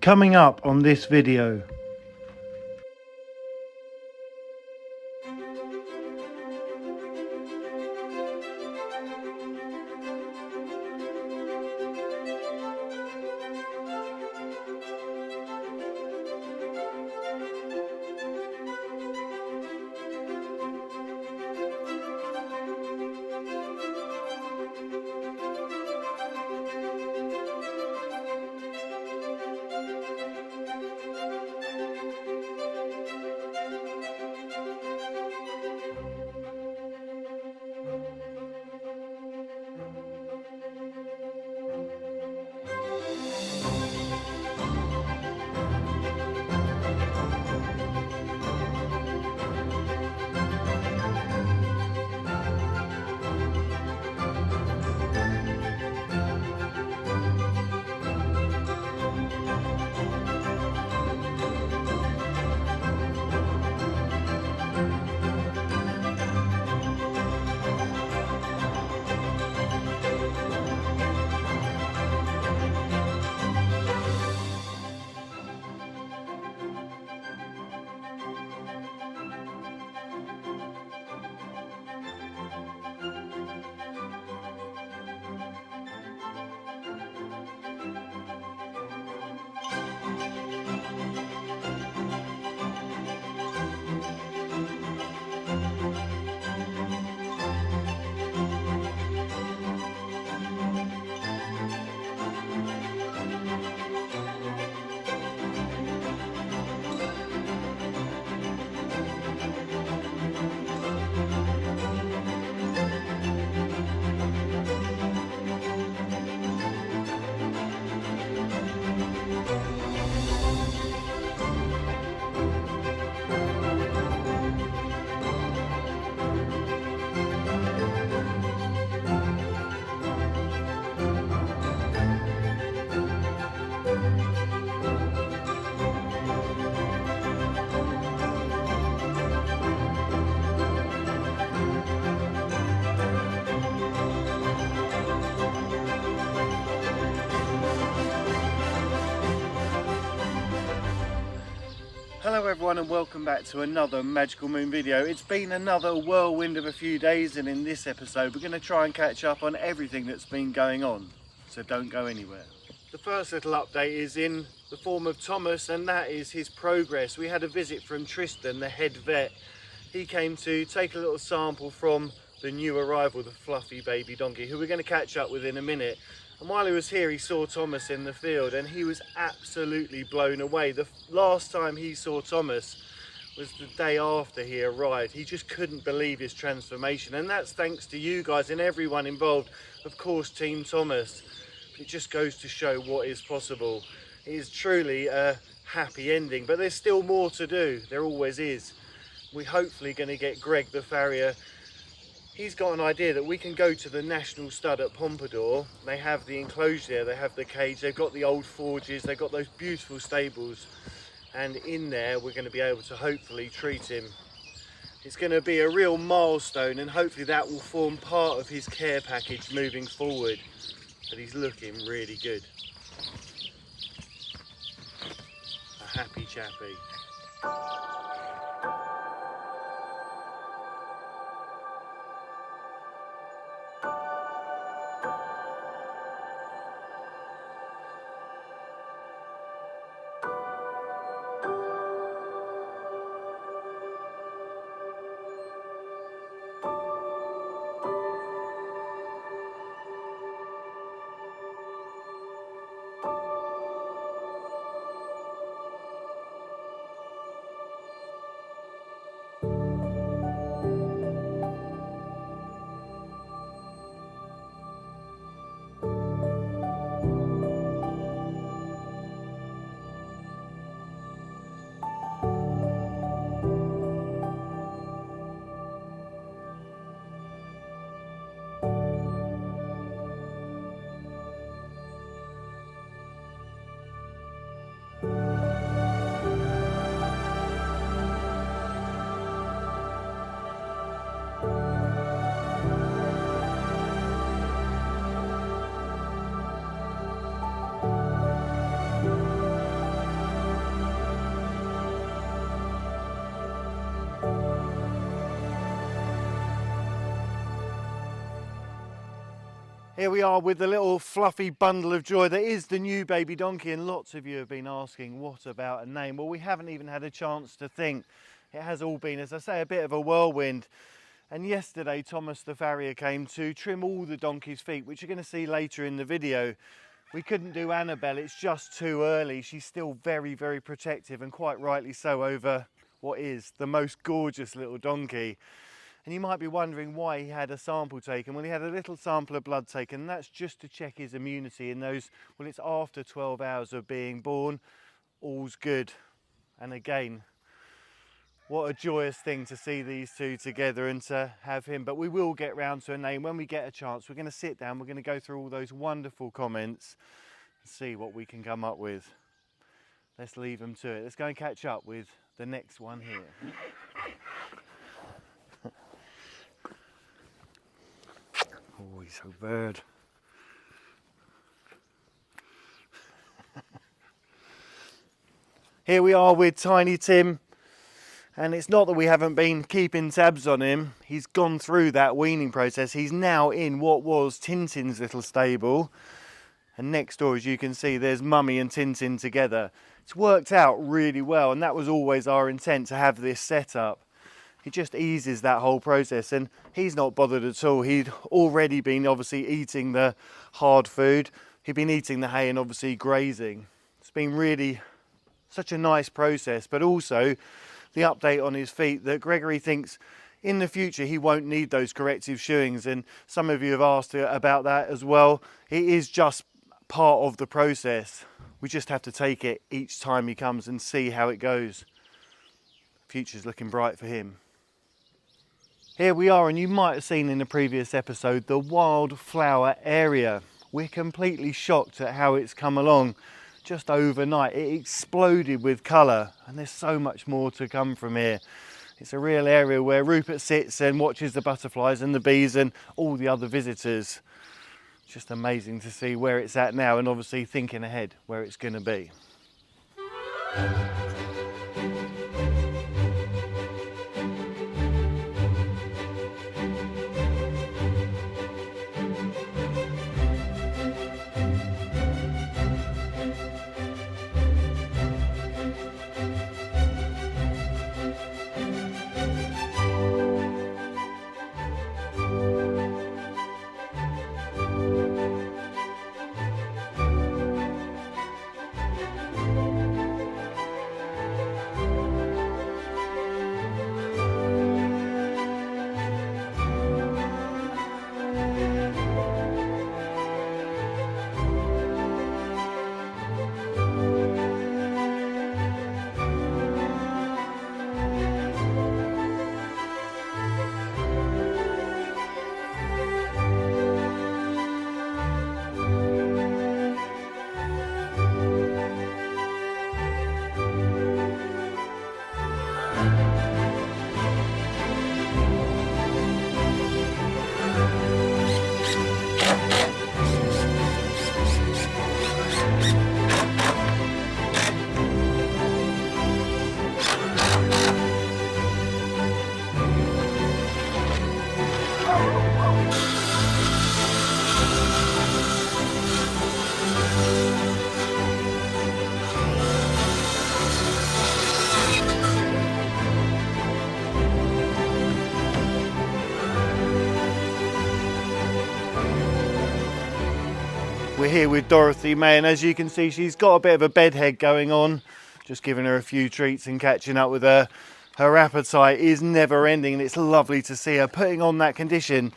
Coming up on this video. Hello everyone and welcome back to another Magical Moon video. It's been another whirlwind of a few days, and in this episode we're going to try and catch up on everything that's been going on, so don't go anywhere. The first little update is in the form of Thomas, and that is his progress. We had a visit from Tristan, the head vet. He came to take a little sample from the new arrival, the fluffy baby donkey, who we're going to catch up with in a minute. And while he was here, he saw Thomas in the field and he was absolutely blown away. The last time he saw Thomas was the day after he arrived. He just couldn't believe his transformation, and that's thanks to you guys and everyone involved. Of course, Team Thomas. It just goes to show what is possible. It is truly a happy ending, but there's still more to do. There always is. We're hopefully going to get Greg the farrier. He's got an idea that we can go to the National Stud at Pompadour. They have the enclosure there, they have the cage, they've got the old forges, they've got those beautiful stables, and in there we're going to be able to hopefully treat him. It's going to be a real milestone, and hopefully that will form part of his care package moving forward. But he's looking really good. A happy chappy. Here we are with the little fluffy bundle of joy that is the new baby donkey, and lots of you have been asking what about a name. Well, we haven't even had a chance to think. It has all been, as I say, a bit of a whirlwind. And yesterday Thomas the farrier came to trim all the donkey's feet, which you're going to see later in the video. We couldn't do Annabelle, it's just too early. She's still very, very protective, and quite rightly so, over what is the most gorgeous little donkey. And you might be wondering why he had a sample taken. Well, he had a little sample of blood taken, and that's just to check his immunity in those, well, it's after 12 hours of being born. All's good. And again, what a joyous thing to see these two together and to have him. But we will get round to a name when we get a chance. We're going to sit down, we're going to go through all those wonderful comments and see what we can come up with. Let's leave them to it. Let's go and catch up with the next one here. Oh, he's so bird. Here we are with Tiny Tim, and it's not that we haven't been keeping tabs on him. He's gone through that weaning process. He's now in what was Tintin's little stable, and next door, as you can see, there's Mummy and Tintin together. It's worked out really well, and that was always our intent, to have this set up. It just eases that whole process, and he's not bothered at all. He'd already been obviously eating the hard food. He'd been eating the hay and obviously grazing. It's been really such a nice process, but also the update on his feet that Gregory thinks in the future he won't need those corrective shoeings, and some of you have asked about that as well. It is just part of the process. We just have to take it each time he comes and see how it goes. Future's looking bright for him. Here we are, and you might have seen in the previous episode the wildflower area. We're completely shocked at how it's come along just overnight. It exploded with colour, and there's so much more to come from here. It's a real area where Rupert sits and watches the butterflies and the bees and all the other visitors. It's just amazing to see where it's at now, and obviously thinking ahead where it's going to be. We're here with Dorothy May, and as you can see, she's got a bit of a bedhead going on. Just giving her a few treats and catching up with her. Her appetite is never ending, and it's lovely to see her putting on that condition.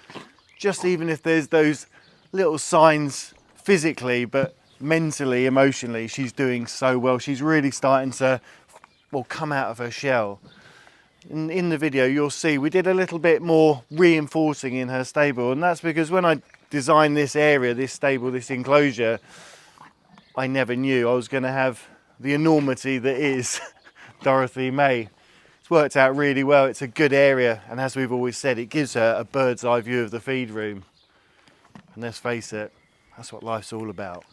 Just even if there's those little signs physically, but mentally, emotionally, she's doing so well. She's really starting to, well, come out of her shell. In the video, you'll see we did a little bit more reinforcing in her stable, and that's because when I designed this area, this stable, this enclosure, I never knew I was going to have the enormity that is Dorothy May. It's worked out really well. It's a good area, and as we've always said, it gives her a bird's eye view of the feed room. And let's face it, that's what life's all about.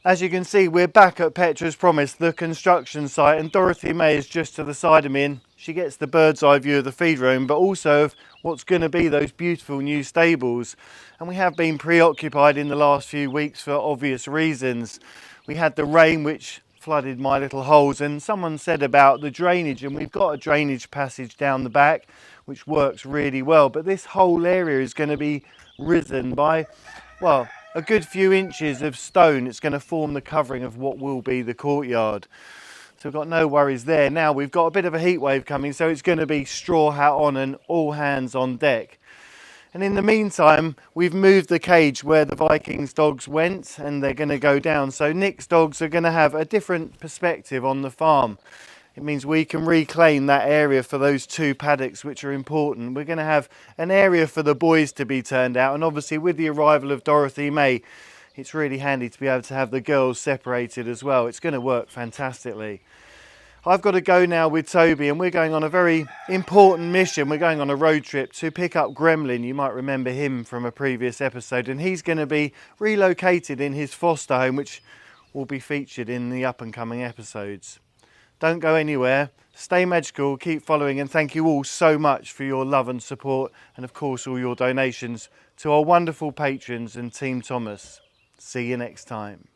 As you can see, we're back at Petra's Promise, the construction site, and Dorothy May is just to the side of me, and she gets the bird's eye view of the feed room, but also of what's going to be those beautiful new stables. And we have been preoccupied in the last few weeks for obvious reasons. We had the rain which flooded my little holes, and someone said about the drainage, and we've got a drainage passage down the back which works really well, but this whole area is going to be risen by, well, a good few inches of stone. It's going to form the covering of what will be the courtyard. So we've got no worries there. Now we've got a bit of a heat wave coming, so it's going to be straw hat on and all hands on deck. And in the meantime, we've moved the cage where the Vikings dogs went, and they're going to go down. So Nick's dogs are going to have a different perspective on the farm. It means we can reclaim that area for those two paddocks which are important. We're going to have an area for the boys to be turned out, and obviously with the arrival of Dorothy May, it's really handy to be able to have the girls separated as well. It's going to work fantastically. I've got to go now with Toby, and we're going on a very important mission. We're going on a road trip to pick up Gremlin. You might remember him from a previous episode, and he's going to be relocated in his foster home, which will be featured in the up and coming episodes. Don't go anywhere, stay magical, keep following, and thank you all so much for your love and support, and of course all your donations to our wonderful patrons and Team Thomas. See you next time.